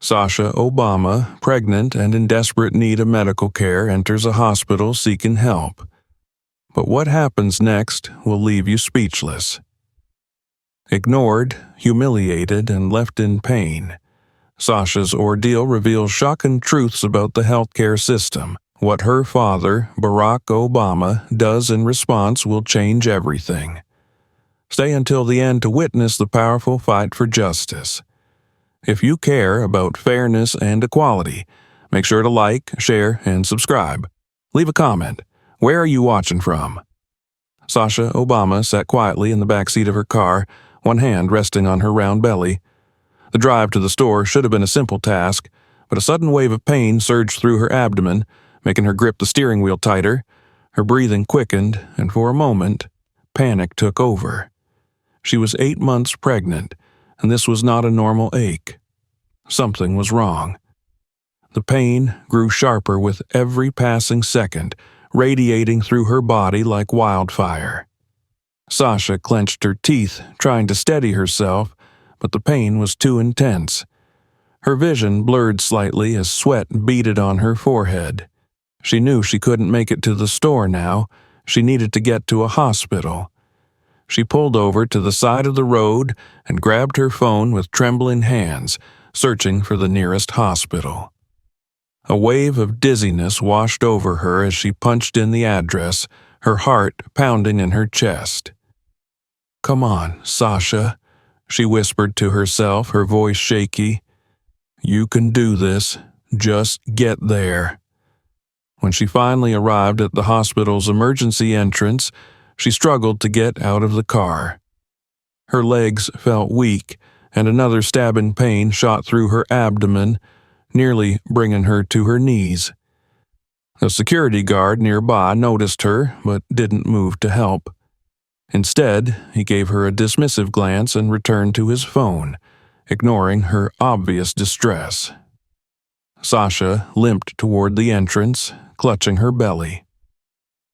Sasha Obama, pregnant and in desperate need of medical care, enters a hospital seeking help. But what happens next will leave you speechless. Ignored, humiliated, and left in pain, Sasha's ordeal reveals shocking truths about the healthcare system. What her father, Barack Obama, does in response will change everything. Stay until the end to witness the powerful fight for justice. If you care about fairness and equality, make sure to like, share, and subscribe. Leave a comment. Where are you watching from? Sasha Obama sat quietly in the back seat of her car, one hand resting on her round belly. The drive to the store should have been a simple task, but a sudden wave of pain surged through her abdomen, making her grip the steering wheel tighter. Her breathing quickened, and for a moment, panic took over. She was 8 months pregnant, and this was not a normal ache. Something was wrong. The pain grew sharper with every passing second, radiating through her body like wildfire. Sasha clenched her teeth, trying to steady herself, but the pain was too intense. Her vision blurred slightly as sweat beaded on her forehead. She knew she couldn't make it to the store now. She needed to get to a hospital. She pulled over to the side of the road and grabbed her phone with trembling hands, searching for the nearest hospital. A wave of dizziness washed over her as she punched in the address, her heart pounding in her chest. "Come on, Sasha," she whispered to herself, her voice shaky. "You can do this. Just get there." When she finally arrived at the hospital's emergency entrance, she struggled to get out of the car. Her legs felt weak, and another stabbing pain shot through her abdomen, nearly bringing her to her knees. A security guard nearby noticed her, but didn't move to help. Instead, he gave her a dismissive glance and returned to his phone, ignoring her obvious distress. Sasha limped toward the entrance, clutching her belly.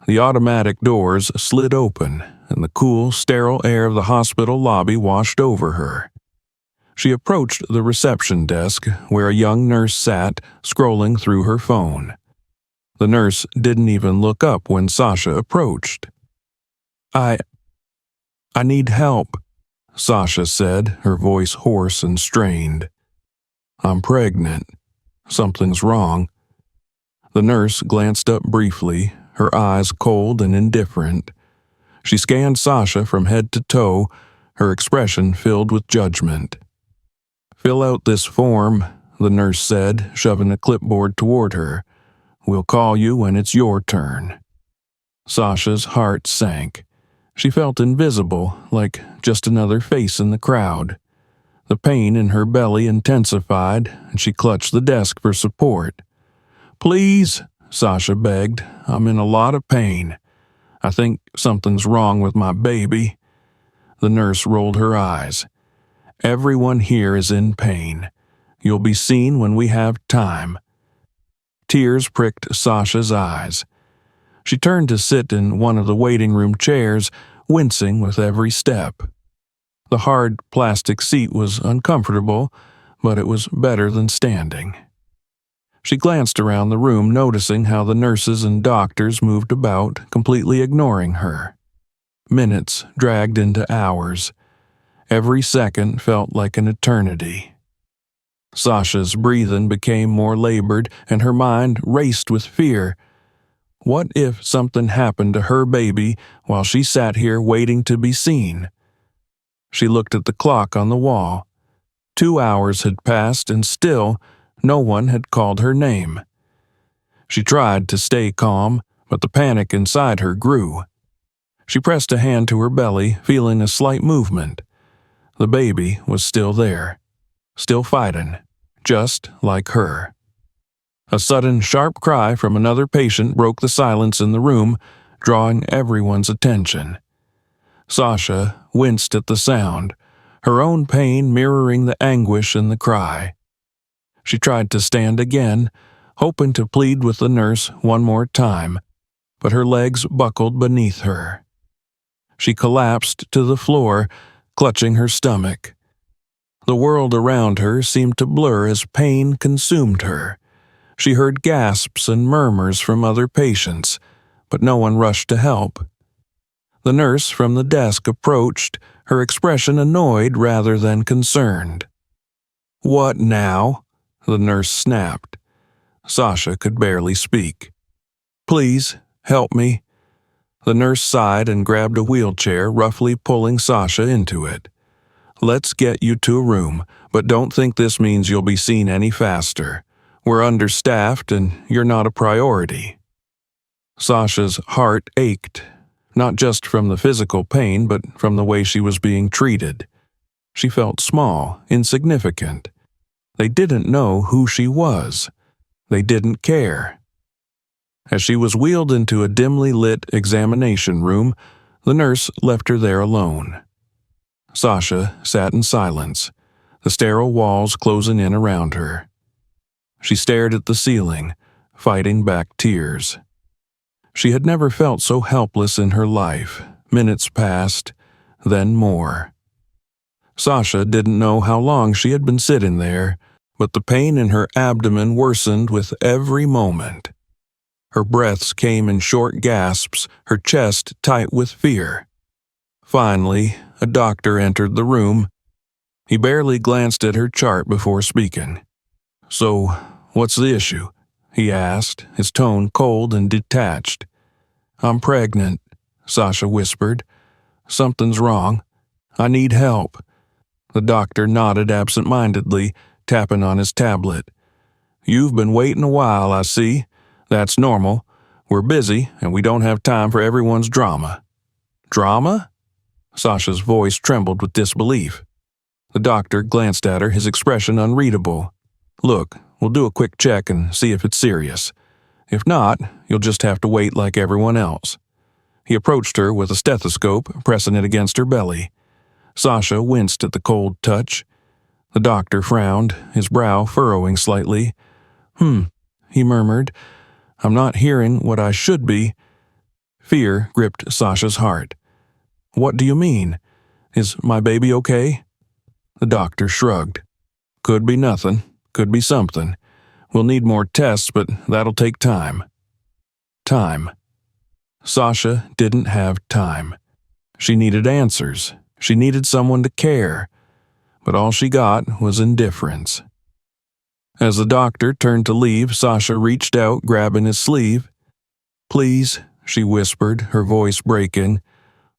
The automatic doors slid open, and the cool, sterile air of the hospital lobby washed over her. She approached the reception desk, where a young nurse sat, scrolling through her phone. The nurse didn't even look up when Sasha approached. I need help," Sasha said, her voice hoarse and strained. "I'm pregnant. Something's wrong." The nurse glanced up briefly, her eyes cold and indifferent. She scanned Sasha from head to toe, her expression filled with judgment. "Fill out this form," the nurse said, shoving a clipboard toward her. "We'll call you when it's your turn." Sasha's heart sank. She felt invisible, like just another face in the crowd. The pain in her belly intensified, and she clutched the desk for support. "Please," Sasha begged, "I'm in a lot of pain. I think something's wrong with my baby." The nurse rolled her eyes. "Everyone here is in pain. You'll be seen when we have time." Tears pricked Sasha's eyes. She turned to sit in one of the waiting room chairs, wincing with every step. The hard plastic seat was uncomfortable, but it was better than standing. She glanced around the room, noticing how the nurses and doctors moved about, completely ignoring her. Minutes dragged into hours. Every second felt like an eternity. Sasha's breathing became more labored, and her mind raced with fear. What if something happened to her baby while she sat here waiting to be seen? She looked at the clock on the wall. 2 hours had passed, and still no one had called her name. She tried to stay calm, but the panic inside her grew. She pressed a hand to her belly, feeling a slight movement. The baby was still there, still fighting, just like her. A sudden, sharp cry from another patient broke the silence in the room, drawing everyone's attention. Sasha winced at the sound, her own pain mirroring the anguish in the cry. She tried to stand again, hoping to plead with the nurse one more time, but her legs buckled beneath her. She collapsed to the floor, clutching her stomach. The world around her seemed to blur as pain consumed her. She heard gasps and murmurs from other patients, but no one rushed to help. The nurse from the desk approached, her expression annoyed rather than concerned. "What now?" the nurse snapped. Sasha could barely speak. "Please, help me." The nurse sighed and grabbed a wheelchair, roughly pulling Sasha into it. "Let's get you to a room, but don't think this means you'll be seen any faster. We're understaffed and you're not a priority." Sasha's heart ached, not just from the physical pain, but from the way she was being treated. She felt small, insignificant. They didn't know who she was. They didn't care. As she was wheeled into a dimly lit examination room, the nurse left her there alone. Sasha sat in silence, the sterile walls closing in around her. She stared at the ceiling, fighting back tears. She had never felt so helpless in her life. Minutes passed, then more. Sasha didn't know how long she had been sitting there, but the pain in her abdomen worsened with every moment. Her breaths came in short gasps, her chest tight with fear. Finally, a doctor entered the room. He barely glanced at her chart before speaking. "So, what's the issue?" he asked, his tone cold and detached. "I'm pregnant," Sasha whispered. "Something's wrong. I need help." The doctor nodded absent-mindedly, tapping on his tablet. "You've been waiting a while, I see. That's normal. We're busy, and we don't have time for everyone's drama." "Drama?" Sasha's voice trembled with disbelief. The doctor glanced at her, his expression unreadable. "Look, we'll do a quick check and see if it's serious. If not, you'll just have to wait like everyone else." He approached her with a stethoscope, pressing it against her belly. Sasha winced at the cold touch. The doctor frowned, his brow furrowing slightly. He murmured. "I'm not hearing what I should be." Fear gripped Sasha's heart. "What do you mean? Is my baby okay?" The doctor shrugged. "Could be nothing. Could be something. We'll need more tests, but that'll take time." Time. Sasha didn't have time. She needed answers. She needed someone to care. But all she got was indifference. As the doctor turned to leave, Sasha reached out, grabbing his sleeve. "Please," she whispered, her voice breaking.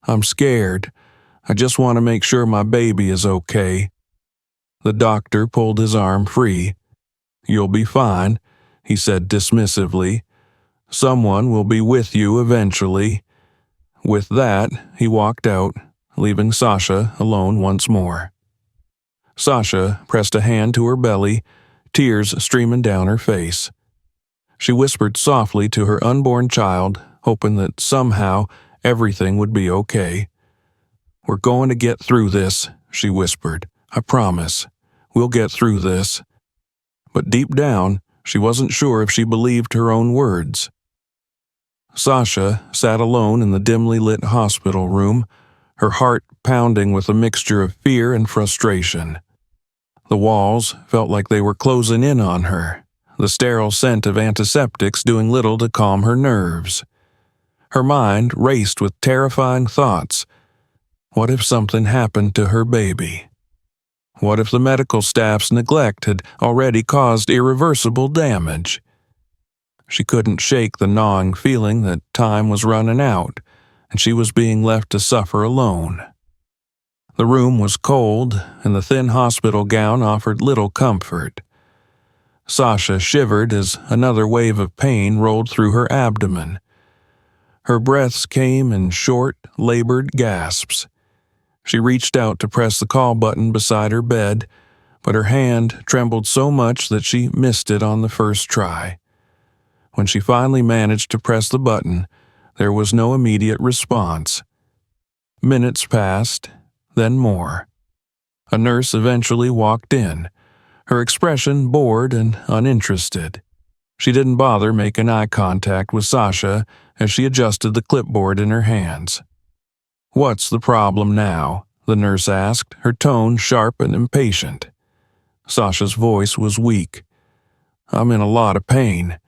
"I'm scared. I just want to make sure my baby is okay." The doctor pulled his arm free. "You'll be fine," he said dismissively. "Someone will be with you eventually." With that, he walked out, leaving Sasha alone once more. Sasha pressed a hand to her belly, tears streaming down her face. She whispered softly to her unborn child, hoping that somehow everything would be okay. "We're going to get through this," she whispered. "I promise. We'll get through this." But deep down, she wasn't sure if she believed her own words. Sasha sat alone in the dimly lit hospital room, her heart pounding with a mixture of fear and frustration. The walls felt like they were closing in on her, the sterile scent of antiseptics doing little to calm her nerves. Her mind raced with terrifying thoughts. What if something happened to her baby? What if the medical staff's neglect had already caused irreversible damage? She couldn't shake the gnawing feeling that time was running out, and she was being left to suffer alone. The room was cold, and the thin hospital gown offered little comfort. Sasha shivered as another wave of pain rolled through her abdomen. Her breaths came in short, labored gasps. She reached out to press the call button beside her bed, but her hand trembled so much that she missed it on the first try. When she finally managed to press the button, there was no immediate response. Minutes passed, then more. A nurse eventually walked in, her expression bored and uninterested. She didn't bother making eye contact with Sasha as she adjusted the clipboard in her hands. "What's the problem now?" the nurse asked, her tone sharp and impatient. Sasha's voice was weak. "I'm in a lot of pain.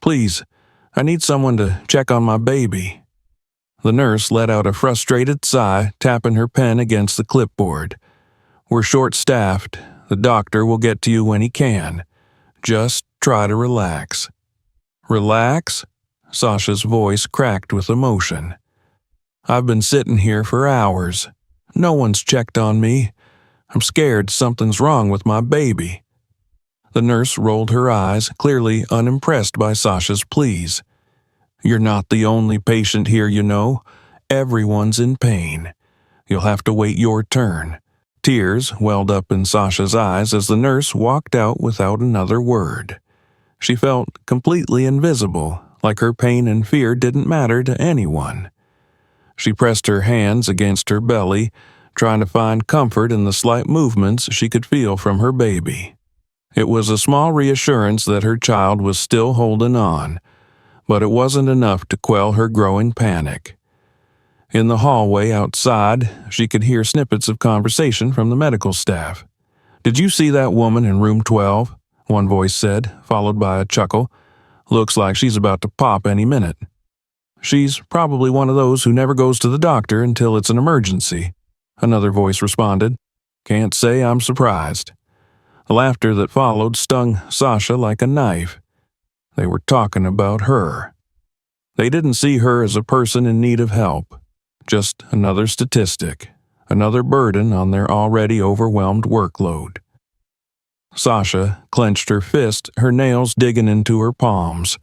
Please, I need someone to check on my baby." The nurse let out a frustrated sigh, tapping her pen against the clipboard. "We're short-staffed. The doctor will get to you when he can. Just try to relax." "Relax?" Sasha's voice cracked with emotion. "I've been sitting here for hours. No one's checked on me. I'm scared something's wrong with my baby." The nurse rolled her eyes, clearly unimpressed by Sasha's pleas. "You're not the only patient here, you know. Everyone's in pain. You'll have to wait your turn." Tears welled up in Sasha's eyes as the nurse walked out without another word. She felt completely invisible, like her pain and fear didn't matter to anyone. She pressed her hands against her belly, trying to find comfort in the slight movements she could feel from her baby. It was a small reassurance that her child was still holding on, but it wasn't enough to quell her growing panic. In the hallway outside, she could hear snippets of conversation from the medical staff. "Did you see that woman in room 12? One voice said, followed by a chuckle. "Looks like she's about to pop any minute." "She's probably one of those who never goes to the doctor until it's an emergency," another voice responded. "Can't say I'm surprised." The laughter that followed stung Sasha like a knife. They were talking about her. They didn't see her as a person in need of help, just another statistic, another burden on their already overwhelmed workload. Sasha clenched her fist, her nails digging into her palms.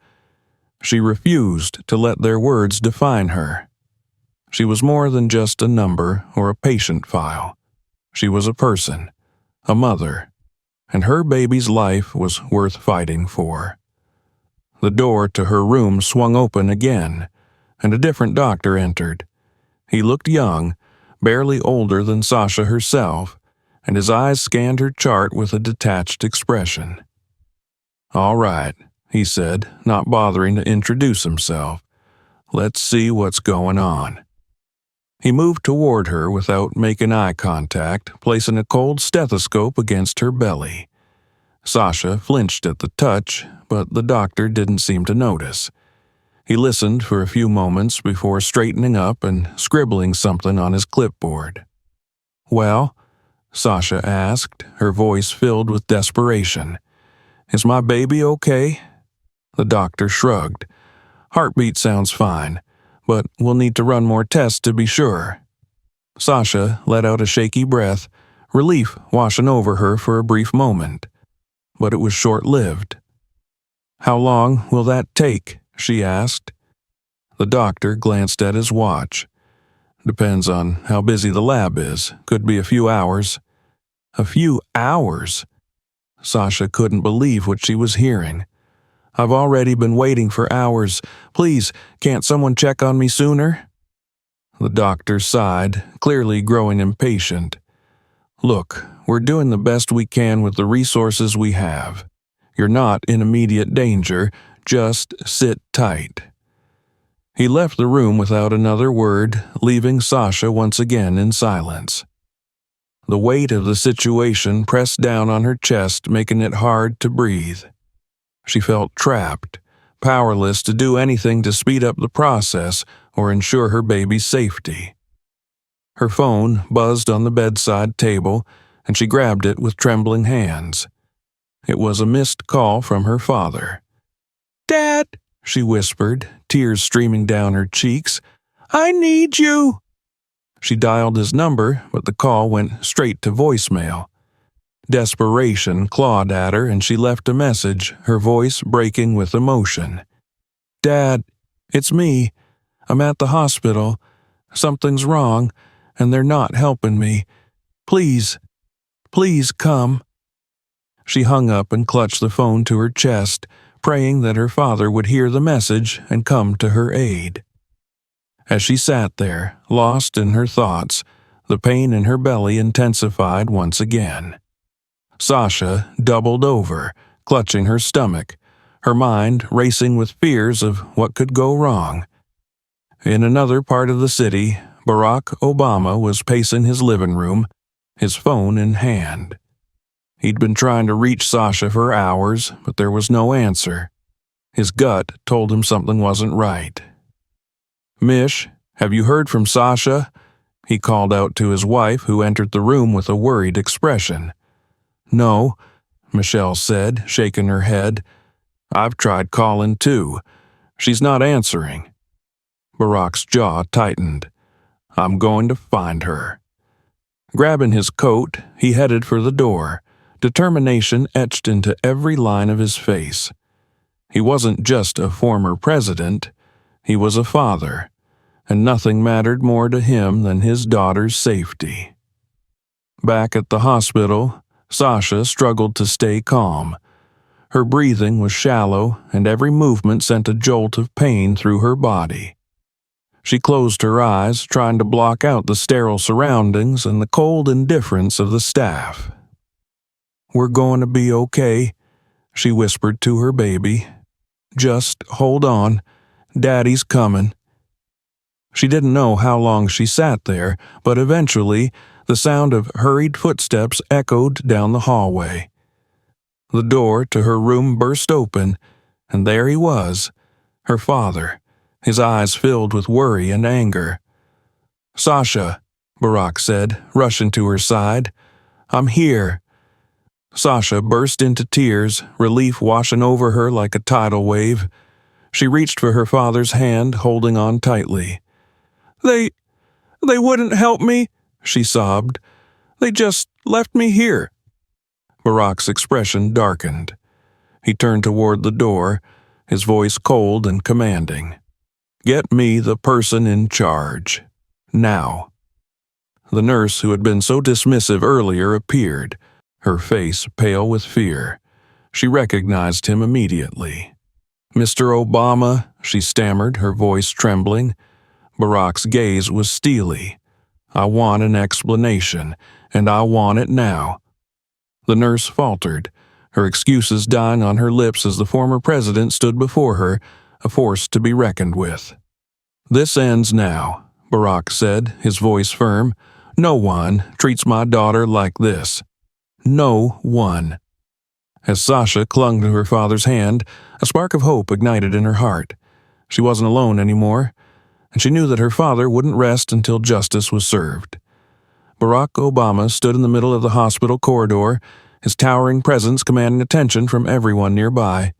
She refused to let their words define her. She was more than just a number or a patient file. She was a person, a mother, and her baby's life was worth fighting for. The door to her room swung open again, and a different doctor entered. He looked young, barely older than Sasha herself, and his eyes scanned her chart with a detached expression. "All right," he said, not bothering to introduce himself. "Let's see what's going on." He moved toward her without making eye contact, placing a cold stethoscope against her belly. Sasha flinched at the touch, but the doctor didn't seem to notice. He listened for a few moments before straightening up and scribbling something on his clipboard. "Well?" Sasha asked, her voice filled with desperation. "Is my baby okay?" The doctor shrugged. "Heartbeat sounds fine, but we'll need to run more tests to be sure." Sasha let out a shaky breath, relief washing over her for a brief moment. But it was short-lived. "How long will that take?" she asked. The doctor glanced at his watch. "Depends on how busy the lab is. Could be a few hours." "A few hours?" Sasha couldn't believe what she was hearing. "I've already been waiting for hours. Please, can't someone check on me sooner?" The doctor sighed, clearly growing impatient. "Look, we're doing the best we can with the resources we have. You're not in immediate danger. Just sit tight." He left the room without another word, leaving Sasha once again in silence. The weight of the situation pressed down on her chest, making it hard to breathe. She felt trapped, powerless to do anything to speed up the process or ensure her baby's safety. Her phone buzzed on the bedside table, and she grabbed it with trembling hands. It was a missed call from her father. "Dad," she whispered, tears streaming down her cheeks. "I need you." She dialed his number, but the call went straight to voicemail. Desperation clawed at her, and she left a message, her voice breaking with emotion. "Dad, it's me. I'm at the hospital. Something's wrong, and they're not helping me. Please, please come." She hung up and clutched the phone to her chest, praying that her father would hear the message and come to her aid. As she sat there, lost in her thoughts, the pain in her belly intensified once again. Sasha doubled over, clutching her stomach, her mind racing with fears of what could go wrong. In another part of the city, Barack Obama was pacing his living room, his phone in hand. He'd been trying to reach Sasha for hours, but there was no answer. His gut told him something wasn't right. "Mish, have you heard from Sasha?" he called out to his wife, who entered the room with a worried expression. "No," Michelle said, shaking her head. "I've tried calling too. She's not answering." Barack's jaw tightened. "I'm going to find her." Grabbing his coat, he headed for the door, determination etched into every line of his face. He wasn't just a former president, he was a father, and nothing mattered more to him than his daughter's safety. Back at the hospital, Sasha struggled to stay calm. Her breathing was shallow, and every movement sent a jolt of pain through her body. She closed her eyes, trying to block out the sterile surroundings and the cold indifference of the staff. "We're going to be okay," she whispered to her baby. "Just hold on. Daddy's coming." She didn't know how long she sat there, but eventually the sound of hurried footsteps echoed down the hallway. The door to her room burst open, and there he was, her father, his eyes filled with worry and anger. "Sasha," Barack said, rushing to her side. "I'm here." Sasha burst into tears, relief washing over her like a tidal wave. She reached for her father's hand, holding on tightly. They wouldn't help me," she sobbed. "They just left me here." Barack's expression darkened. He turned toward the door, his voice cold and commanding. "Get me the person in charge. Now." The nurse who had been so dismissive earlier appeared, her face pale with fear. She recognized him immediately. "Mr. Obama," she stammered, her voice trembling. Barack's gaze was steely. "I want an explanation, and I want it now." The nurse faltered, her excuses dying on her lips as the former president stood before her, a force to be reckoned with. "This ends now," Barack said, his voice firm. "No one treats my daughter like this. No one." As Sasha clung to her father's hand, a spark of hope ignited in her heart. She wasn't alone anymore, and she knew that her father wouldn't rest until justice was served. Barack Obama stood in the middle of the hospital corridor, his towering presence commanding attention from everyone nearby.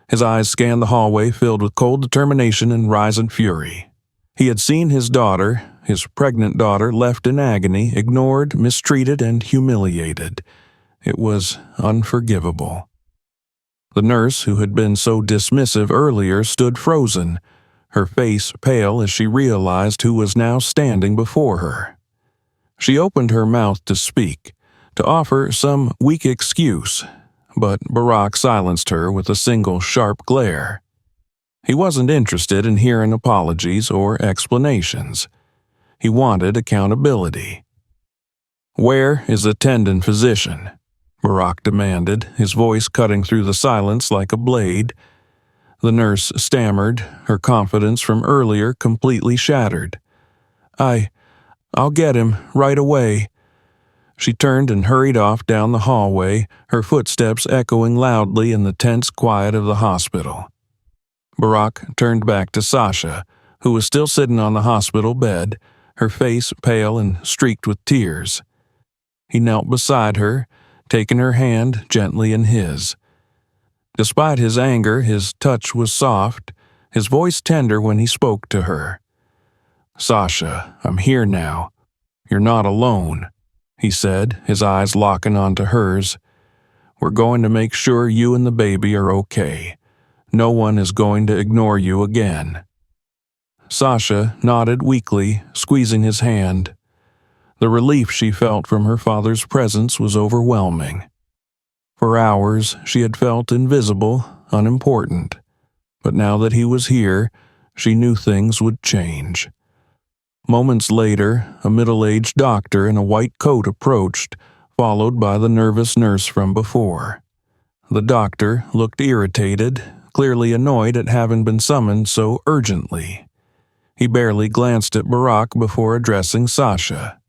His eyes scanned the hallway filled with cold determination and rising fury. He had seen his daughter, his pregnant daughter, left in agony, ignored, mistreated, and humiliated. It was unforgivable. The nurse, who had been so dismissive earlier, stood frozen, her face pale as she realized who was now standing before her. She opened her mouth to speak, to offer some weak excuse, but Barack silenced her with a single sharp glare. He wasn't interested in hearing apologies or explanations. He wanted accountability. "Where is the attending physician?" Barack demanded, his voice cutting through the silence like a blade. The nurse stammered, her confidence from earlier completely shattered. I'll get him right away." She turned and hurried off down the hallway, her footsteps echoing loudly in the tense quiet of the hospital. Barack turned back to Sasha, who was still sitting on the hospital bed, her face pale and streaked with tears. He knelt beside her, taking her hand gently in his. Despite his anger, his touch was soft, his voice tender when he spoke to her. "Sasha, I'm here now. You're not alone," he said, his eyes locking onto hers. "We're going to make sure you and the baby are okay. No one is going to ignore you again." Sasha nodded weakly, squeezing his hand. The relief she felt from her father's presence was overwhelming. For hours, she had felt invisible, unimportant. But now that he was here, she knew things would change. Moments later, a middle-aged doctor in a white coat approached, followed by the nervous nurse from before. The doctor looked irritated, clearly annoyed at having been summoned so urgently. He barely glanced at Barack before addressing Sasha.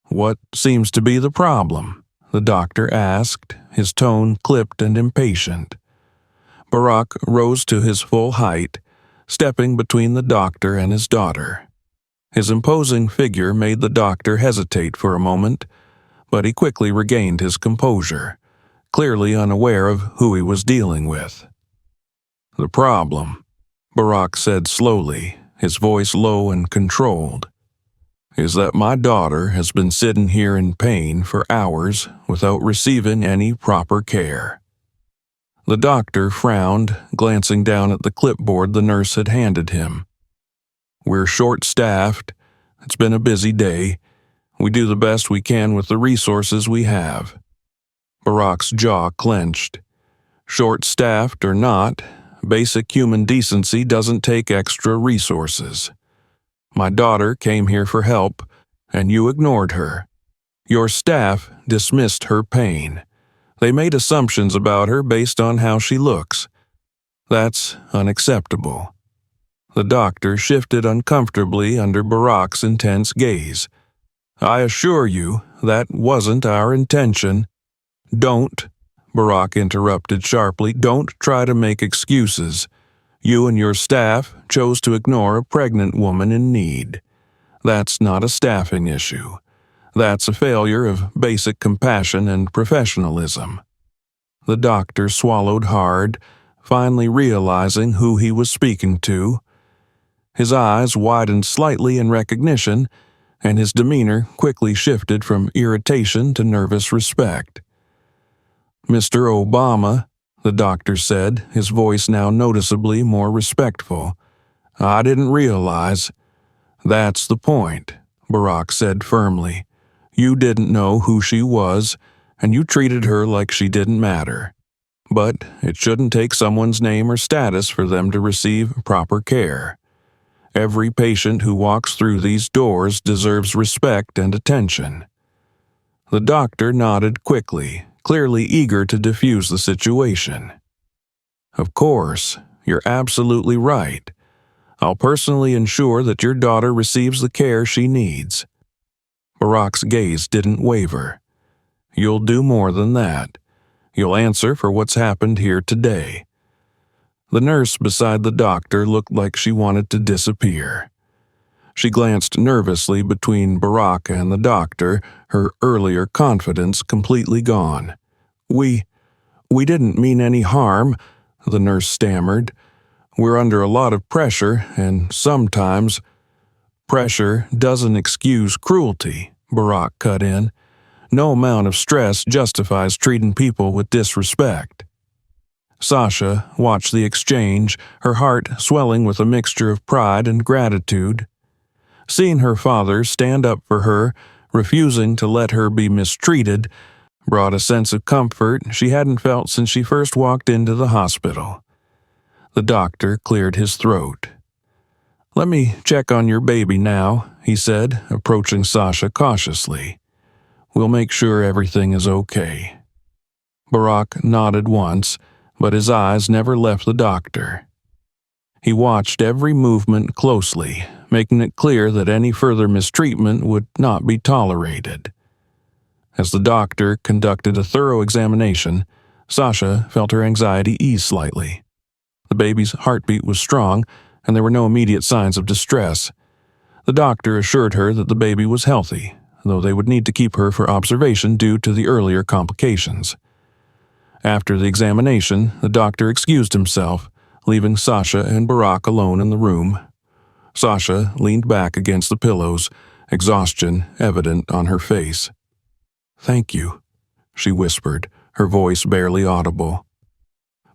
"What seems to be the problem?" the doctor asked, his tone clipped and impatient. Barack rose to his full height, stepping between the doctor and his daughter. His imposing figure made the doctor hesitate for a moment, but he quickly regained his composure, clearly unaware of who he was dealing with. "The problem," Barack said slowly, his voice low and controlled, "is that my daughter has been sitting here in pain for hours without receiving any proper care." The doctor frowned, glancing down at the clipboard the nurse had handed him. "We're short-staffed. It's been a busy day. We do the best we can with the resources we have." Barack's jaw clenched. Short-staffed or not, basic human decency doesn't take extra resources. My daughter came here for help, and you ignored her. Your staff dismissed her pain. They made assumptions about her based on how she looks. That's unacceptable. The doctor shifted uncomfortably under Barack's intense gaze. "I assure you, that wasn't our intention." "Don't," Barack interrupted sharply, "don't try to make excuses. You and your staff chose to ignore a pregnant woman in need. That's not a staffing issue. That's a failure of basic compassion and professionalism." The doctor swallowed hard, finally realizing who he was speaking to. His eyes widened slightly in recognition, and his demeanor quickly shifted from irritation to nervous respect. "Mr. Obama," the doctor said, his voice now noticeably more respectful, "I didn't realize." "That's the point," Barack said firmly. "You didn't know who she was, and you treated her like she didn't matter. But it shouldn't take someone's name or status for them to receive proper care. Every patient who walks through these doors deserves respect and attention." The doctor nodded quickly, clearly eager to diffuse the situation. "Of course, you're absolutely right. I'll personally ensure that your daughter receives the care she needs." Barack's gaze didn't waver. "You'll do more than that. You'll answer for what's happened here today." The nurse beside the doctor looked like she wanted to disappear. She glanced nervously between Barack and the doctor, her earlier confidence completely gone. We didn't mean any harm," the nurse stammered. "We're under a lot of pressure, and sometimes—" "Pressure doesn't excuse cruelty," Barack cut in. "No amount of stress justifies treating people with disrespect." Sasha watched the exchange, her heart swelling with a mixture of pride and gratitude. Seeing her father stand up for her, refusing to let her be mistreated, brought a sense of comfort she hadn't felt since she first walked into the hospital. The doctor cleared his throat. "Let me check on your baby now," he said, approaching Sasha cautiously. "We'll make sure everything is okay." Barack nodded once, but his eyes never left the doctor. He watched every movement closely, making it clear that any further mistreatment would not be tolerated. As the doctor conducted a thorough examination, Sasha felt her anxiety ease slightly. The baby's heartbeat was strong, and there were no immediate signs of distress. The doctor assured her that the baby was healthy, though they would need to keep her for observation due to the earlier complications. After the examination, the doctor excused himself, leaving Sasha and Barack alone in the room. Sasha leaned back against the pillows, exhaustion evident on her face. "Thank you," she whispered, her voice barely audible.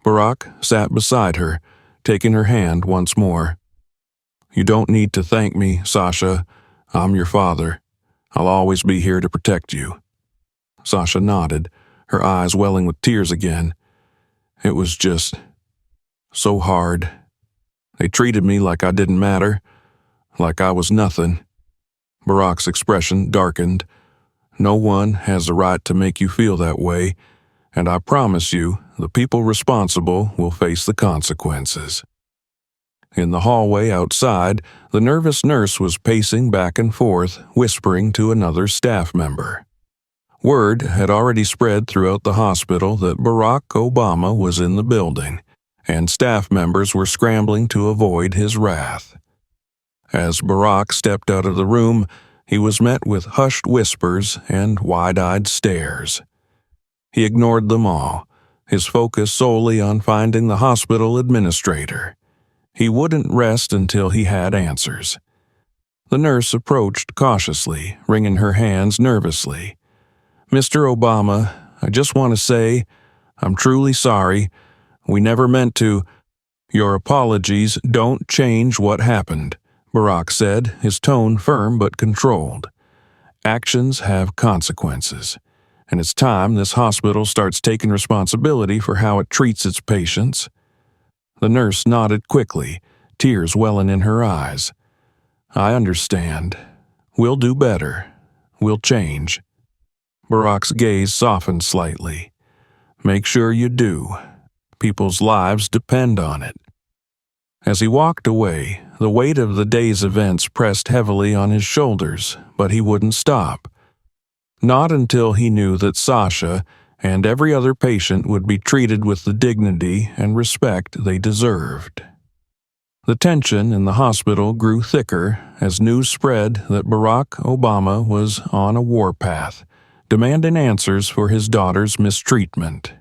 Barack sat beside her, taking her hand once more. "You don't need to thank me, Sasha. I'm your father. I'll always be here to protect you." Sasha nodded, her eyes welling with tears again. "It was just so hard. They treated me like I didn't matter, like I was nothing." Barack's expression darkened. "No one has the right to make you feel that way, and I promise you, the people responsible will face the consequences." In the hallway outside, the nervous nurse was pacing back and forth, whispering to another staff member. Word had already spread throughout the hospital that Barack Obama was in the building, and staff members were scrambling to avoid his wrath. As Barack stepped out of the room, he was met with hushed whispers and wide-eyed stares. He ignored them all, his focus solely on finding the hospital administrator. He wouldn't rest until he had answers. The nurse approached cautiously, wringing her hands nervously. "Mr. Obama, I just want to say, I'm truly sorry. We never meant to." "Your apologies don't change what happened," Barack said, his tone firm but controlled. "Actions have consequences, and it's time this hospital starts taking responsibility for how it treats its patients." The nurse nodded quickly, tears welling in her eyes. "I understand. We'll do better. We'll change." Barack's gaze softened slightly. "Make sure you do. People's lives depend on it." As he walked away, the weight of the day's events pressed heavily on his shoulders, but he wouldn't stop. Not until he knew that Sasha and every other patient would be treated with the dignity and respect they deserved. The tension in the hospital grew thicker as news spread that Barack Obama was on a warpath, demanding answers for his daughter's mistreatment.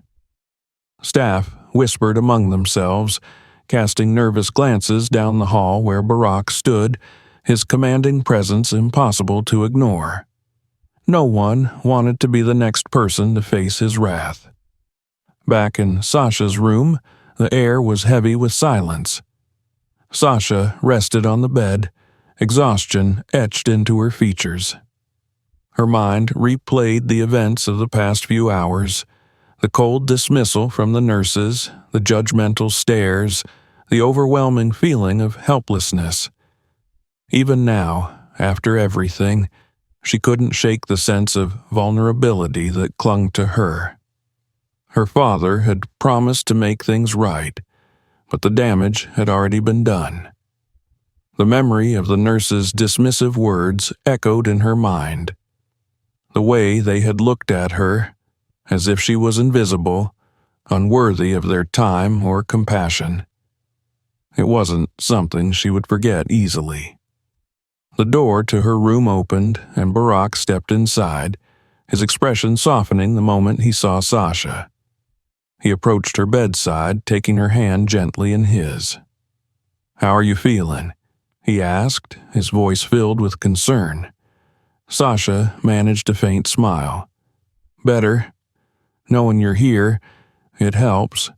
Staff whispered among themselves, casting nervous glances down the hall where Barack stood, his commanding presence impossible to ignore. No one wanted to be the next person to face his wrath. Back in Sasha's room, the air was heavy with silence. Sasha rested on the bed, exhaustion etched into her features. Her mind replayed the events of the past few hours, the cold dismissal from the nurses, the judgmental stares, the overwhelming feeling of helplessness. Even now, after everything, she couldn't shake the sense of vulnerability that clung to her. Her father had promised to make things right, but the damage had already been done. The memory of the nurse's dismissive words echoed in her mind. The way they had looked at her, as if she was invisible, unworthy of their time or compassion. It wasn't something she would forget easily. The door to her room opened, and Barack stepped inside, his expression softening the moment he saw Sasha. He approached her bedside, taking her hand gently in his. "How are you feeling?" he asked, his voice filled with concern. Sasha managed a faint smile. "Better. Knowing you're here, it helps."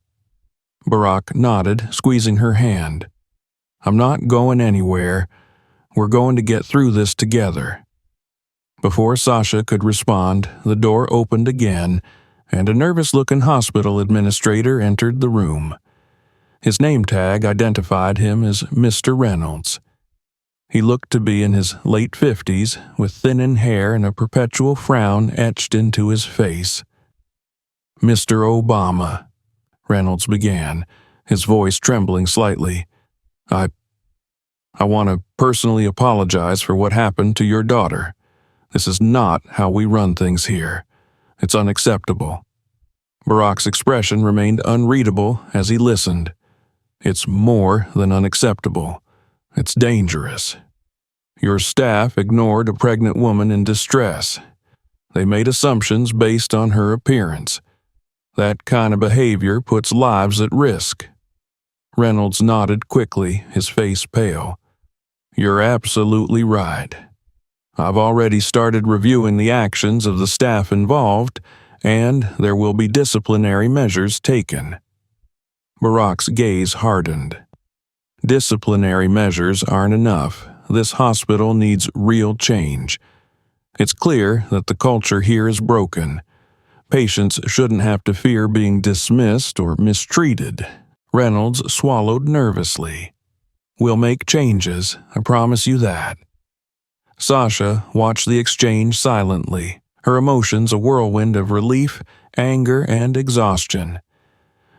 Barack nodded, squeezing her hand. "I'm not going anywhere. We're going to get through this together." Before Sasha could respond, the door opened again, and a nervous-looking hospital administrator entered the room. His name tag identified him as Mr. Reynolds. He looked to be in his late 50s, with thinning hair and a perpetual frown etched into his face. "Mr. Obama," Reynolds began, his voice trembling slightly. I want to personally apologize for what happened to your daughter. This is not how we run things here. It's unacceptable." Barack's expression remained unreadable as he listened. "It's more than unacceptable. It's dangerous. Your staff ignored a pregnant woman in distress. They made assumptions based on her appearance. That kind of behavior puts lives at risk." Reynolds nodded quickly, his face pale. "You're absolutely right. I've already started reviewing the actions of the staff involved, and there will be disciplinary measures taken." Barack's gaze hardened. Disciplinary measures aren't enough. This hospital needs real change. It's clear that the culture here is broken. Patients shouldn't have to fear being dismissed or mistreated. Reynolds swallowed nervously. "We'll make changes, I promise you that." Sasha watched the exchange silently, her emotions a whirlwind of relief, anger, and exhaustion.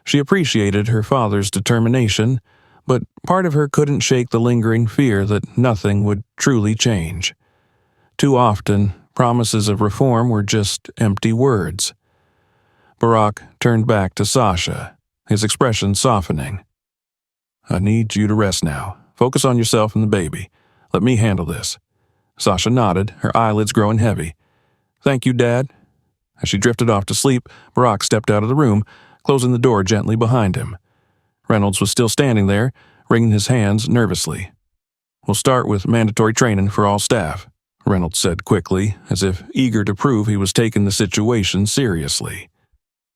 She appreciated her father's determination, but part of her couldn't shake the lingering fear that nothing would truly change. Too often, promises of reform were just empty words. Barack turned back to Sasha, his expression softening. "I need you to rest now. Focus on yourself and the baby. Let me handle this." Sasha nodded, her eyelids growing heavy. "Thank you, Dad." As she drifted off to sleep, Barack stepped out of the room, closing the door gently behind him. Reynolds was still standing there, wringing his hands nervously. "We'll start with mandatory training for all staff," Reynolds said quickly, as if eager to prove he was taking the situation seriously.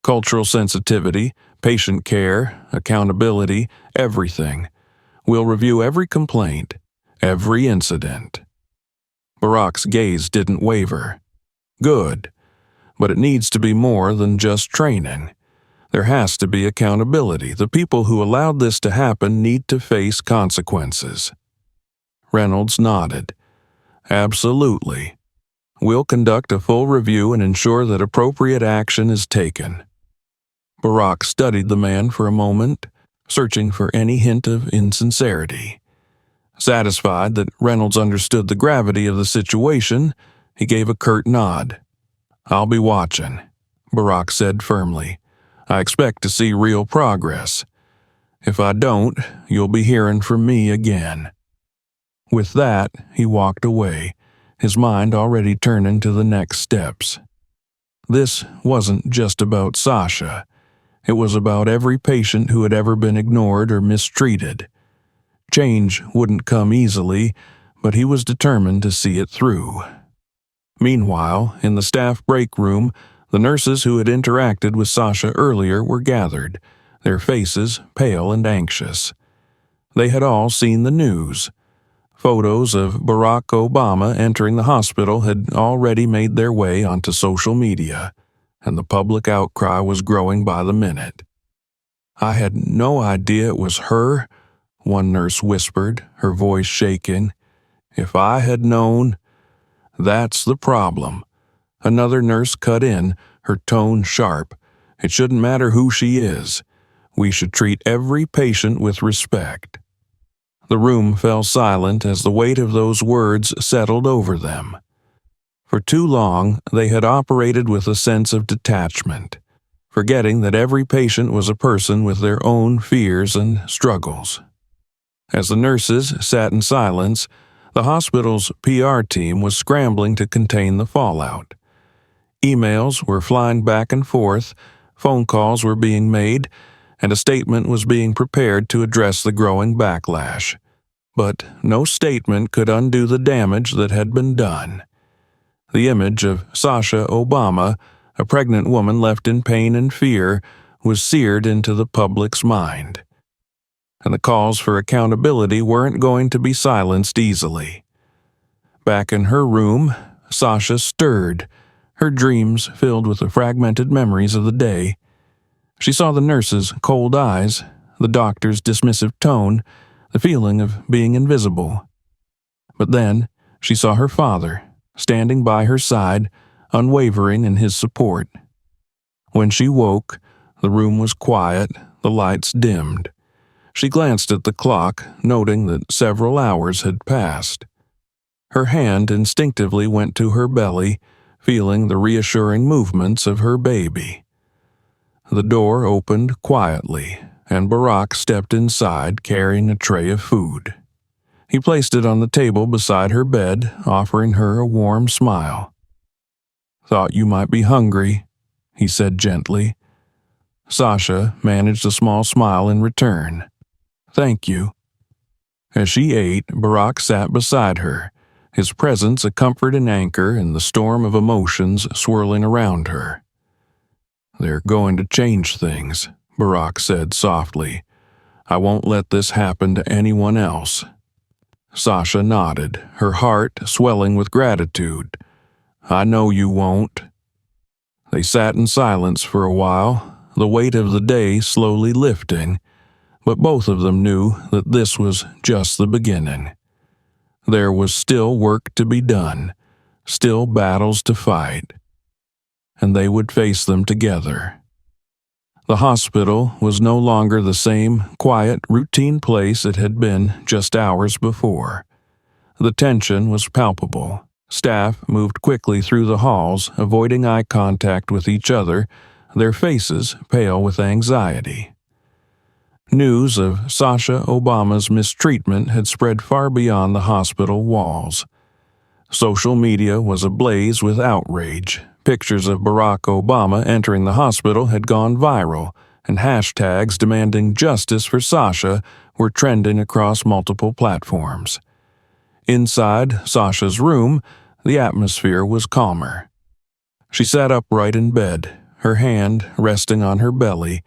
"Cultural sensitivity, patient care, accountability, everything. We'll review every complaint, every incident." Barack's gaze didn't waver. "Good. But it needs to be more than just training. There has to be accountability. The people who allowed this to happen need to face consequences." Reynolds nodded. "Absolutely. We'll conduct a full review and ensure that appropriate action is taken." Barack studied the man for a moment, searching for any hint of insincerity. Satisfied that Reynolds understood the gravity of the situation, he gave a curt nod. "I'll be watching," Barack said firmly. "I expect to see real progress. If I don't, you'll be hearing from me again." With that, he walked away, his mind already turning to the next steps. This wasn't just about Sasha. It was about every patient who had ever been ignored or mistreated. Change wouldn't come easily, but he was determined to see it through. Meanwhile, in the staff break room, the nurses who had interacted with Sasha earlier were gathered, their faces pale and anxious. They had all seen the news. Photos of Barack Obama entering the hospital had already made their way onto social media, and the public outcry was growing by the minute. "I had no idea it was her," one nurse whispered, her voice shaking. "If I had known—" "That's the problem," another nurse cut in, her tone sharp. "It shouldn't matter who she is. We should treat every patient with respect." The room fell silent as the weight of those words settled over them. For too long, they had operated with a sense of detachment, forgetting that every patient was a person with their own fears and struggles. As the nurses sat in silence, the hospital's PR team was scrambling to contain the fallout. Emails were flying back and forth, phone calls were being made, and a statement was being prepared to address the growing backlash. But no statement could undo the damage that had been done. The image of Sasha Obama, a pregnant woman left in pain and fear, was seared into the public's mind. And the calls for accountability weren't going to be silenced easily. Back in her room, Sasha stirred, her dreams filled with the fragmented memories of the day. She saw the nurse's cold eyes, the doctor's dismissive tone, the feeling of being invisible. But then she saw her father, standing by her side, unwavering in his support. When she woke, the room was quiet, the lights dimmed. She glanced at the clock, noting that several hours had passed. Her hand instinctively went to her belly, feeling the reassuring movements of her baby. The door opened quietly, and Barack stepped inside carrying a tray of food. He placed it on the table beside her bed, offering her a warm smile. "Thought you might be hungry," he said gently. Sasha managed a small smile in return. "Thank you." As she ate, Barack sat beside her, his presence a comfort and anchor in the storm of emotions swirling around her. "They're going to change things," Barack said softly. "I won't let this happen to anyone else." Sasha nodded, her heart swelling with gratitude. "I know you won't." They sat in silence for a while, the weight of the day slowly lifting, but both of them knew that this was just the beginning. There was still work to be done, still battles to fight, and they would face them together. The hospital was no longer the same quiet, routine place it had been just hours before. The tension was palpable. Staff moved quickly through the halls, avoiding eye contact with each other, their faces pale with anxiety. News of Sasha Obama's mistreatment had spread far beyond the hospital walls. Social media was ablaze with outrage. Pictures of Barack Obama entering the hospital had gone viral, and hashtags demanding justice for Sasha were trending across multiple platforms. Inside Sasha's room, the atmosphere was calmer. She sat upright in bed, her hand resting on her belly,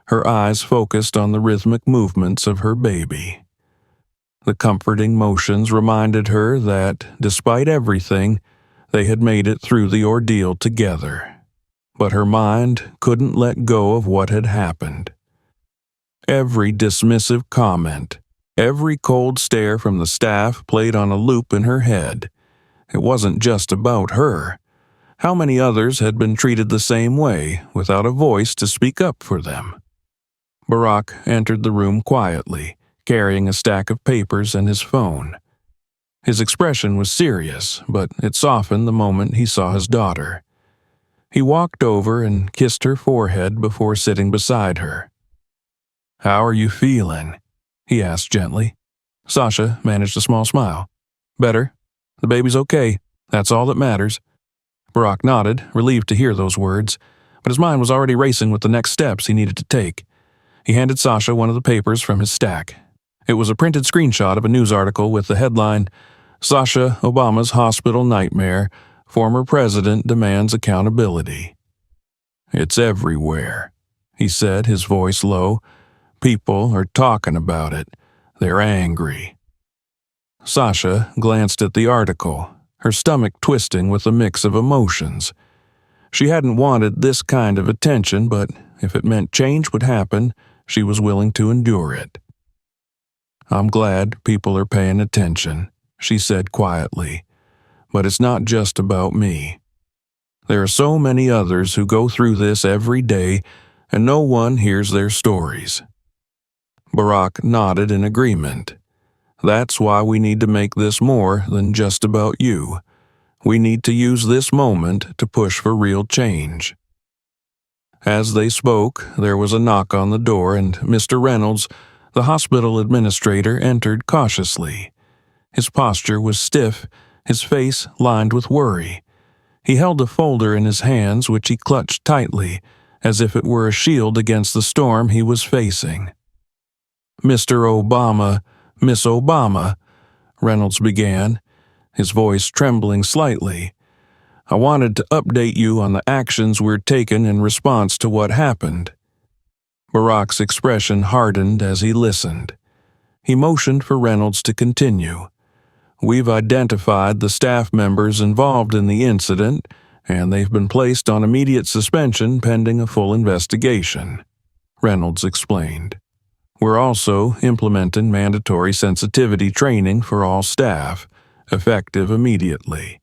her eyes focused on the rhythmic movements of her baby. The comforting motions reminded her that, despite everything, they had made it through the ordeal together. But her mind couldn't let go of what had happened. Every dismissive comment, every cold stare from the staff played on a loop in her head. It wasn't just about her. How many others had been treated the same way, without a voice to speak up for them? Barack entered the room quietly, carrying a stack of papers and his phone. His expression was serious, but it softened the moment he saw his daughter. He walked over and kissed her forehead before sitting beside her. "How are you feeling?" he asked gently. Sasha managed a small smile. "Better. The baby's okay. That's all that matters." Barack nodded, relieved to hear those words, but his mind was already racing with the next steps he needed to take. He handed Sasha one of the papers from his stack. It was a printed screenshot of a news article with the headline, "Sasha Obama's Hospital Nightmare. Former President Demands Accountability." "It's everywhere," he said, his voice low. "People are talking about it. They're angry." Sasha glanced at the article, her stomach twisting with a mix of emotions. She hadn't wanted this kind of attention, but if it meant change would happen, she was willing to endure it. "I'm glad people are paying attention," she said quietly. "But it's not just about me. There are so many others who go through this every day, and no one hears their stories." Barack nodded in agreement. "That's why we need to make this more than just about you. We need to use this moment to push for real change." As they spoke, there was a knock on the door, and Mr. Reynolds, the hospital administrator, entered cautiously. His posture was stiff, his face lined with worry. He held a folder in his hands which he clutched tightly, as if it were a shield against the storm he was facing. "Mr. Obama, Miss Obama," Reynolds began, his voice trembling slightly. "I wanted to update you on the actions we're taking in response to what happened." Barack's expression hardened as he listened. He motioned for Reynolds to continue. "We've identified the staff members involved in the incident, and they've been placed on immediate suspension pending a full investigation," Reynolds explained. "We're also implementing mandatory sensitivity training for all staff, effective immediately.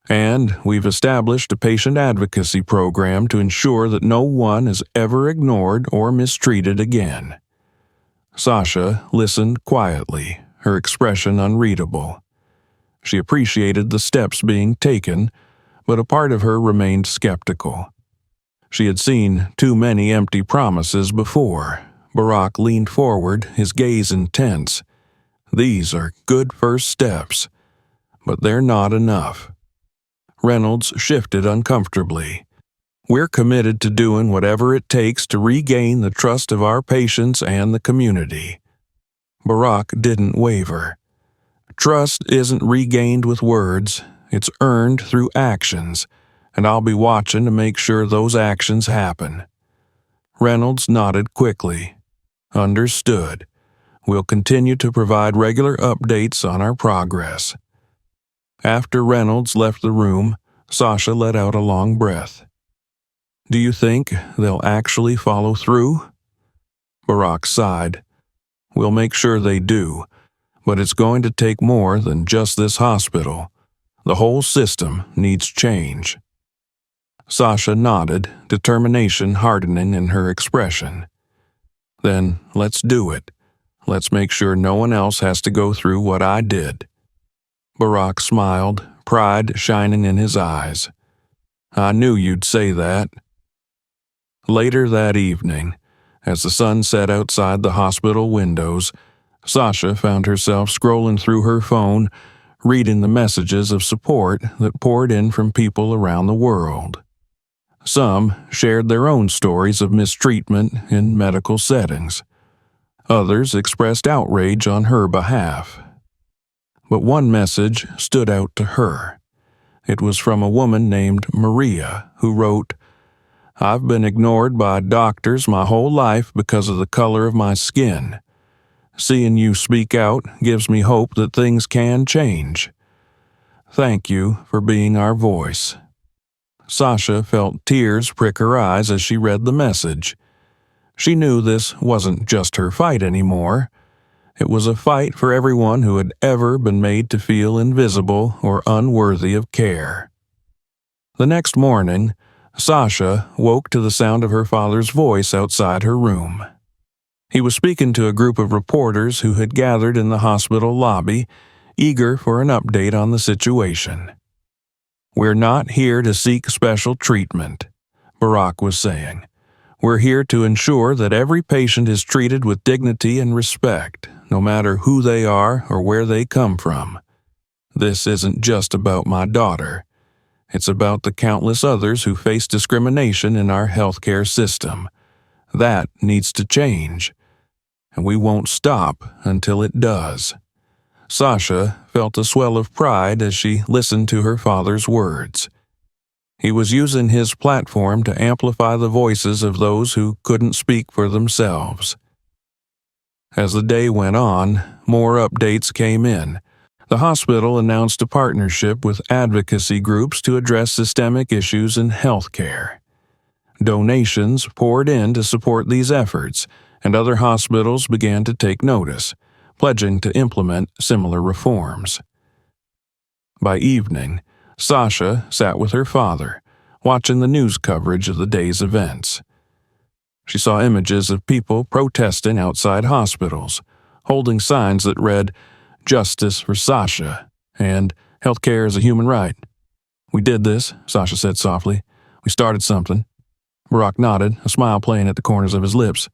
And we've established a patient advocacy program to ensure that no one is ever ignored or mistreated again." Sasha listened quietly, her expression unreadable. She appreciated the steps being taken, but a part of her remained skeptical. She had seen too many empty promises before. Barack leaned forward, his gaze intense. "These are good first steps, but they're not enough." Reynolds shifted uncomfortably. "We're committed to doing whatever it takes to regain the trust of our patients and the community." Barack didn't waver. "Trust isn't regained with words, it's earned through actions, and I'll be watching to make sure those actions happen." Reynolds nodded quickly. "Understood. We'll continue to provide regular updates on our progress." After Reynolds left the room, Sasha let out a long breath. "Do you think they'll actually follow through?" Barack sighed. "We'll make sure they do, but it's going to take more than just this hospital. The whole system needs change." Sasha nodded, determination hardening in her expression. Then let's do it. Let's make sure no one else has to go through what I did. Barack smiled, pride shining in his eyes. I knew you'd say that. Later that evening, as the sun set outside the hospital windows, Sasha found herself scrolling through her phone, reading the messages of support that poured in from people around the world. Some shared their own stories of mistreatment in medical settings. Others expressed outrage on her behalf. But one message stood out to her. It was from a woman named Maria, who wrote, "I've been ignored by doctors my whole life because of the color of my skin. Seeing you speak out gives me hope that things can change. Thank you for being our voice." Sasha felt tears prick her eyes as she read the message. She knew this wasn't just her fight anymore. It was a fight for everyone who had ever been made to feel invisible or unworthy of care. The next morning, Sasha woke to the sound of her father's voice outside her room. He was speaking to a group of reporters who had gathered in the hospital lobby, eager for an update on the situation. "We're not here to seek special treatment," Barack was saying. "We're here to ensure that every patient is treated with dignity and respect, no matter who they are or where they come from. This isn't just about my daughter. It's about the countless others who face discrimination in our healthcare system. That needs to change, and we won't stop until it does." Sasha felt a swell of pride as she listened to her father's words. He was using his platform to amplify the voices of those who couldn't speak for themselves. As the day went on, more updates came in. The hospital announced a partnership with advocacy groups to address systemic issues in healthcare. Donations poured in to support these efforts, and other hospitals began to take notice, pledging to implement similar reforms. By evening, Sasha sat with her father, watching the news coverage of the day's events. She saw images of people protesting outside hospitals, holding signs that read, "Justice for Sasha," and "Healthcare is a human right." "We did this," Sasha said softly. "We started something." Barack nodded, a smile playing at the corners of his lips.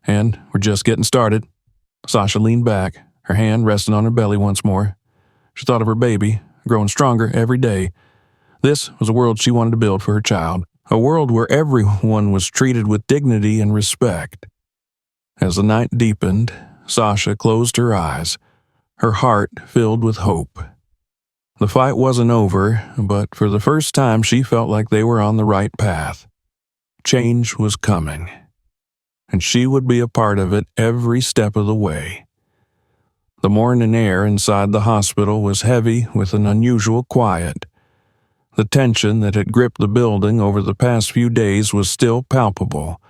"And we're just getting started." Sasha leaned back, her hand resting on her belly once more. She thought of her baby, growing stronger every day. This was a world she wanted to build for her child, a world where everyone was treated with dignity and respect. As the night deepened, Sasha closed her eyes, her heart filled with hope. The fight wasn't over, but for the first time she felt like they were on the right path. Change was coming, and she would be a part of it every step of the way. The morning air inside the hospital was heavy with an unusual quiet. The tension that had gripped the building over the past few days was still palpable,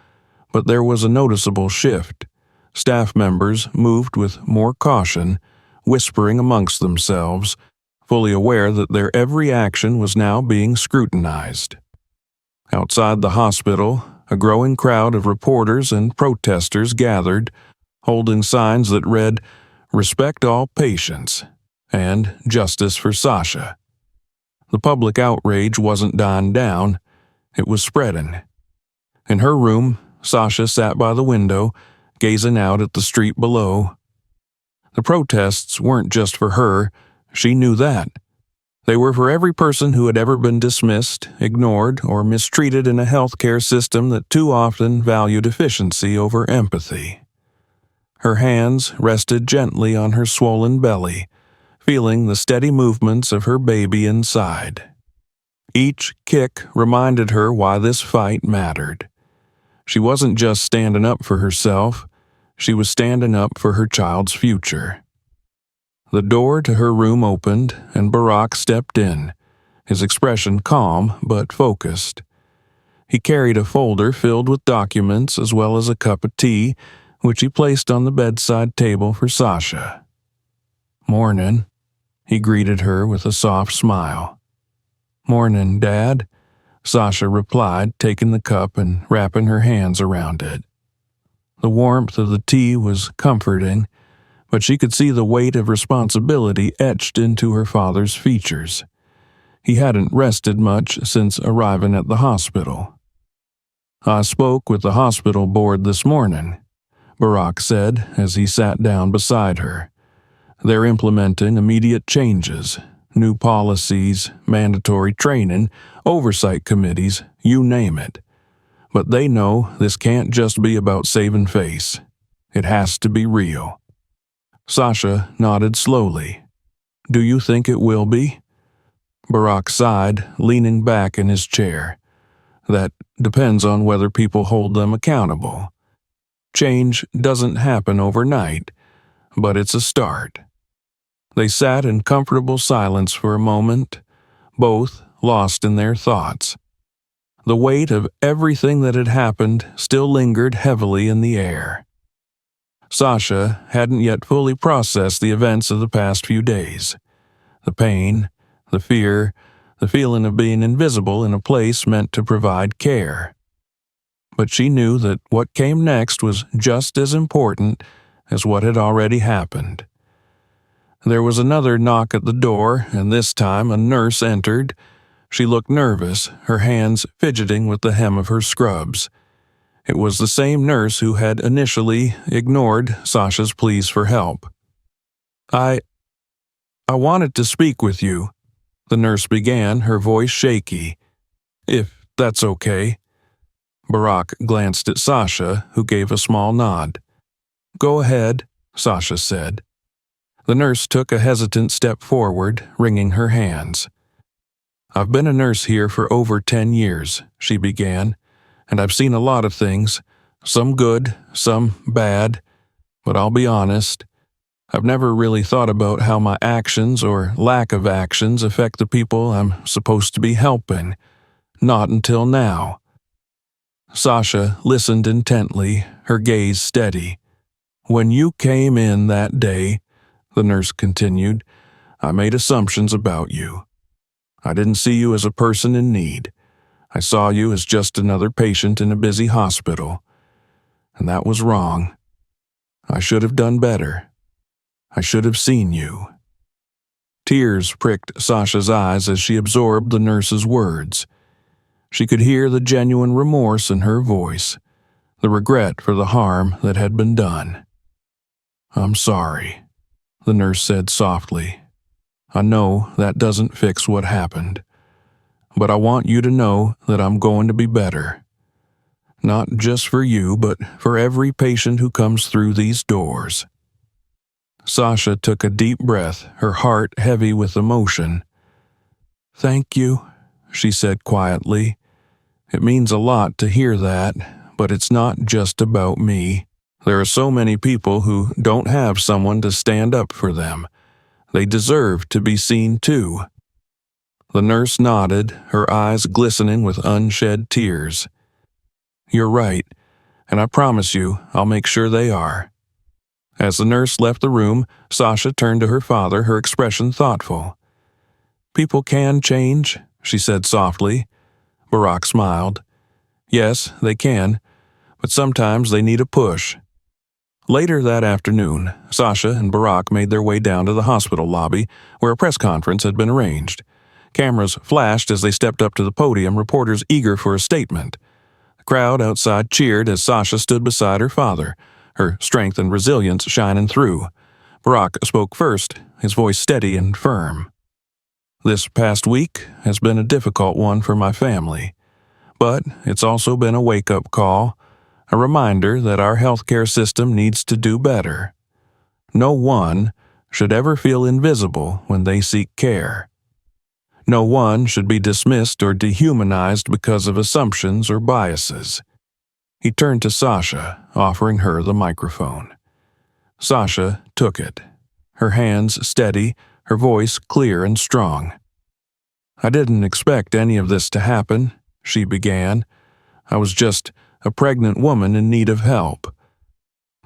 but there was a noticeable shift. Staff members moved with more caution, whispering amongst themselves, fully aware that their every action was now being scrutinized. Outside the hospital, a growing crowd of reporters and protesters gathered, holding signs that read, "Respect all patients," and "Justice for Sasha." The public outrage wasn't dying down, it was spreading. In her room, Sasha sat by the window, gazing out at the street below. The protests weren't just for her, she knew that. They were for every person who had ever been dismissed, ignored, or mistreated in a healthcare system that too often valued efficiency over empathy. Her hands rested gently on her swollen belly, feeling the steady movements of her baby inside. Each kick reminded her why this fight mattered. She wasn't just standing up for herself, she was standing up for her child's future. The door to her room opened, and Barack stepped in, his expression calm but focused. He carried a folder filled with documents as well as a cup of tea, which he placed on the bedside table for Sasha. "Morning," he greeted her with a soft smile. "Morning, Dad." Sasha replied, taking the cup and wrapping her hands around it. The warmth of the tea was comforting, but she could see the weight of responsibility etched into her father's features. He hadn't rested much since arriving at the hospital. "I spoke with the hospital board this morning," Barack said as he sat down beside her. "They're implementing immediate changes, new policies, mandatory training, oversight committees, you name it. But they know this can't just be about saving face. It has to be real." Sasha nodded slowly. "Do you think it will be?" Barack sighed, leaning back in his chair. "That depends on whether people hold them accountable. Change doesn't happen overnight, but it's a start." They sat in comfortable silence for a moment, both lost in their thoughts. The weight of everything that had happened still lingered heavily in the air. Sasha hadn't yet fully processed the events of the past few days. The pain, the fear, the feeling of being invisible in a place meant to provide care. But she knew that what came next was just as important as what had already happened. There was another knock at the door, and this time a nurse entered. She looked nervous, her hands fidgeting with the hem of her scrubs. It was the same nurse who had initially ignored Sasha's pleas for help. I wanted to speak with you," the nurse began, her voice shaky. "If that's okay." Barack glanced at Sasha, who gave a small nod. "Go ahead," Sasha said. The nurse took a hesitant step forward, wringing her hands. "I've been a nurse here for over 10 years, she began, "and I've seen a lot of things, some good, some bad, but I'll be honest, I've never really thought about how my actions or lack of actions affect the people I'm supposed to be helping. Not until now." Sasha listened intently, her gaze steady. "When you came in that day," the nurse continued, "I made assumptions about you. I didn't see you as a person in need. I saw you as just another patient in a busy hospital. And that was wrong. I should have done better. I should have seen you." Tears pricked Sasha's eyes as she absorbed the nurse's words. She could hear the genuine remorse in her voice, the regret for the harm that had been done. "I'm sorry," the nurse said softly. "I know that doesn't fix what happened, but I want you to know that I'm going to be better. Not just for you, but for every patient who comes through these doors." Sasha took a deep breath, her heart heavy with emotion. "Thank you," she said quietly. "It means a lot to hear that, but it's not just about me. There are so many people who don't have someone to stand up for them. They deserve to be seen too." The nurse nodded, her eyes glistening with unshed tears. "You're right, and I promise you I'll make sure they are." As the nurse left the room, Sasha turned to her father, her expression thoughtful. "People can change," she said softly. Barack smiled. "Yes, they can, but sometimes they need a push." Later that afternoon, Sasha and Barack made their way down to the hospital lobby, where a press conference had been arranged. Cameras flashed as they stepped up to the podium, reporters eager for a statement. The crowd outside cheered as Sasha stood beside her father, her strength and resilience shining through. Barack spoke first, his voice steady and firm. "This past week has been a difficult one for my family, but it's also been a wake-up call, a reminder that our healthcare system needs to do better. No one should ever feel invisible when they seek care. No one should be dismissed or dehumanized because of assumptions or biases." He turned to Sasha, offering her the microphone. Sasha took it, her hands steady, her voice clear and strong. "I didn't expect any of this to happen," she began. "I was just a pregnant woman in need of help.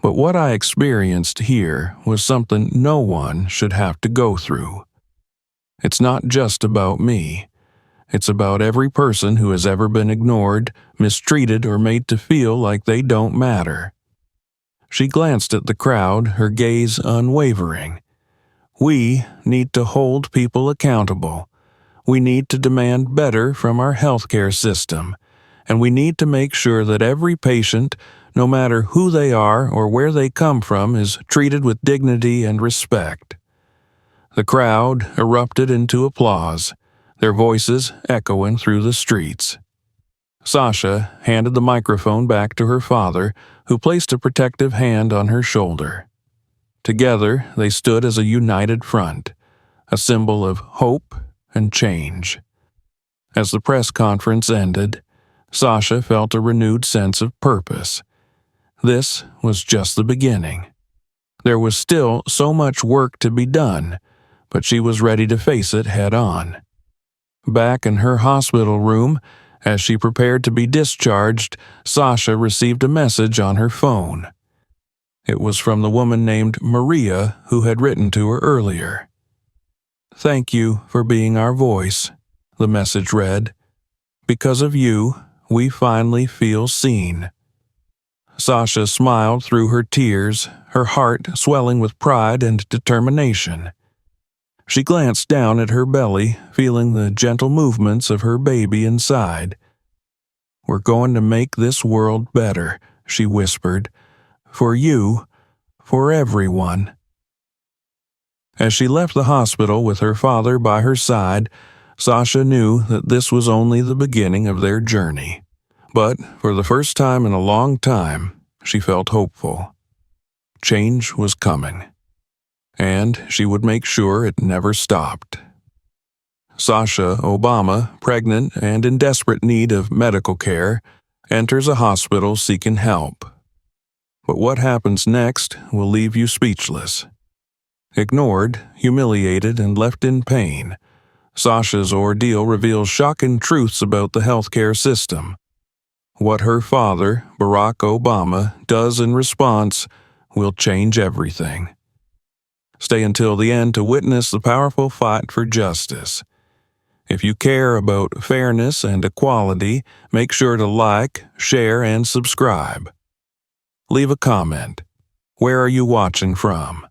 But what I experienced here was something no one should have to go through. It's not just about me. It's about every person who has ever been ignored, mistreated, or made to feel like they don't matter. She glanced at the crowd, her gaze unwavering. We need to hold people accountable. We need to demand better from our healthcare system, and we need to make sure that every patient, no matter who they are or where they come from, is treated with dignity and respect. The crowd erupted into applause, their voices echoing through the streets. Sasha handed the microphone back to her father, who placed a protective hand on her shoulder. Together, they stood as a united front, a symbol of hope and change. As the press conference ended, Sasha felt a renewed sense of purpose. This was just the beginning. There was still so much work to be done, but she was ready to face it head on. Back in her hospital room, as she prepared to be discharged, Sasha received a message on her phone. It was from the woman named Maria who had written to her earlier. "Thank you for being our voice," the message read. "Because of you, we finally feel seen." Sasha smiled through her tears, her heart swelling with pride and determination. She glanced down at her belly, feeling the gentle movements of her baby inside. "We're going to make this world better," she whispered. "For you, for everyone." As she left the hospital with her father by her side, Sasha knew that this was only the beginning of their journey. But for the first time in a long time, she felt hopeful. Change was coming, and she would make sure it never stopped. Sasha Obama, pregnant and in desperate need of medical care, enters a hospital seeking help. But what happens next will leave you speechless. Ignored, humiliated, and left in pain, Sasha's ordeal reveals shocking truths about the healthcare system. What her father, Barack Obama, does in response will change everything. Stay until the end to witness the powerful fight for justice. If you care about fairness and equality, make sure to like, share, and subscribe. Leave a comment. Where are you watching from?